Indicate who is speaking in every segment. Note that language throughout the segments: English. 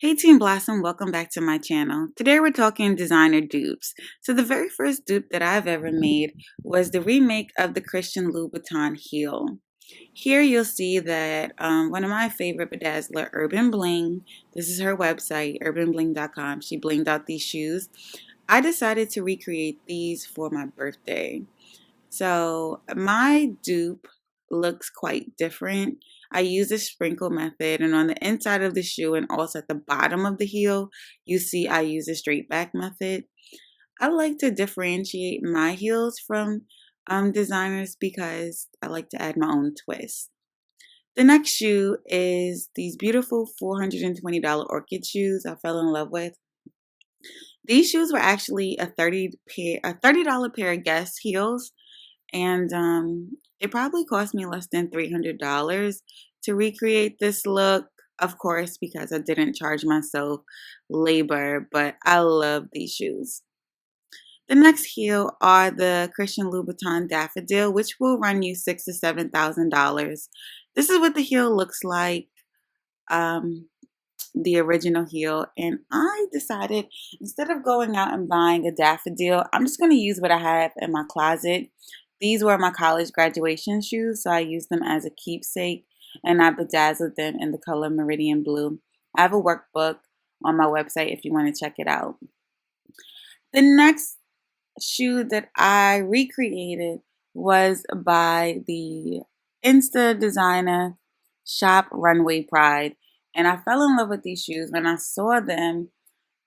Speaker 1: Hey Team Blossom, welcome back to my channel. Today we're talking designer dupes. So the very first dupe that I've ever made was the remake of the Christian Louboutin heel. Here you'll see that one of my favorite bedazzler, Urban Bling, this is her website, urbanbling.com. She blinged out these shoes. I decided to recreate these for my birthday. So my dupe looks quite different. I use the sprinkle method, and on the inside of the shoe and also at the bottom of the heel, you see I use a straight back method. I like to differentiate my heels from designers because I like to add my own twist. The next shoe is these beautiful $420 Orchid shoes I fell in love with. These shoes were actually a $30 pair of Guess heels, and it probably cost me less than $300 to recreate this look, of course, because I didn't charge myself labor, but I love these shoes. The next heel are the Christian Louboutin Daffodil, which will run you $6,000 to $7,000. This is what the heel looks like, the original heel, and I decided instead of going out and buying a daffodil, I'm just going to use what I have in my closet. These were my college graduation shoes, so I used them as a keepsake, and I bedazzled them in the color Meridian Blue. I have a workbook on my website if you want to check it out. The next shoe that I recreated was by the Insta designer Shop Runway Pride. And I fell in love with these shoes when I saw them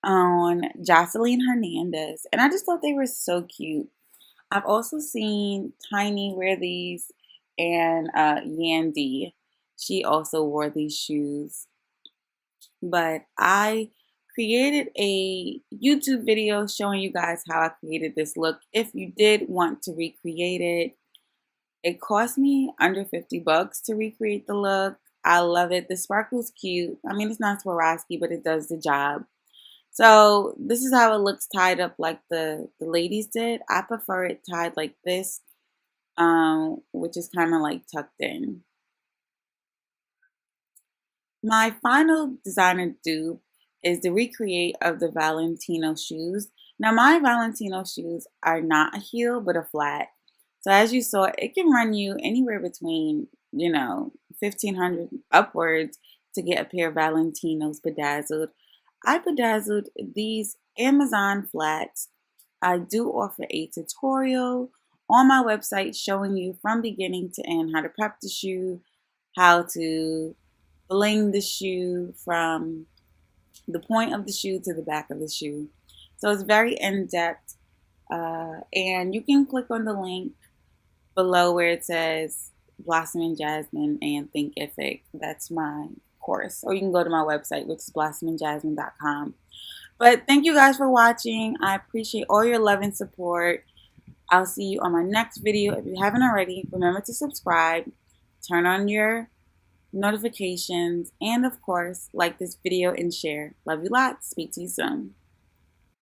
Speaker 1: on Jocelyn Hernandez. And I just thought they were so cute. I've also seen Tiny wear these, and Yandy. She also wore these shoes. But I created a YouTube video showing you guys how I created this look. If you did want to recreate it, it cost me under 50 bucks to recreate the look. I love it. The sparkle's cute. I mean, it's not Swarovski, but it does the job. So this is how it looks tied up like the ladies did. I prefer it tied like this, which is kind of like tucked in. My final designer dupe is the recreate of the Valentino shoes. Now my Valentino shoes are not a heel, but a flat. So as you saw, it can run you anywhere between, $1,500 upwards to get a pair of Valentinos bedazzled. I bedazzled these Amazon flats. I do offer a tutorial on my website showing you from beginning to end how to prep the shoe, how to bling the shoe from the point of the shoe to the back of the shoe. So it's very in-depth, and you can click on the link below where it says Blossom and Jasmine and Thinkific. That's my course. Or you can go to my website, which is blossomandjasmine.com. But thank you guys for watching. I appreciate all your love and support. I'll see you on my next video. If you haven't already, remember to subscribe, turn on your notifications, and of course, like this video and share. Love you lots. Speak to you soon.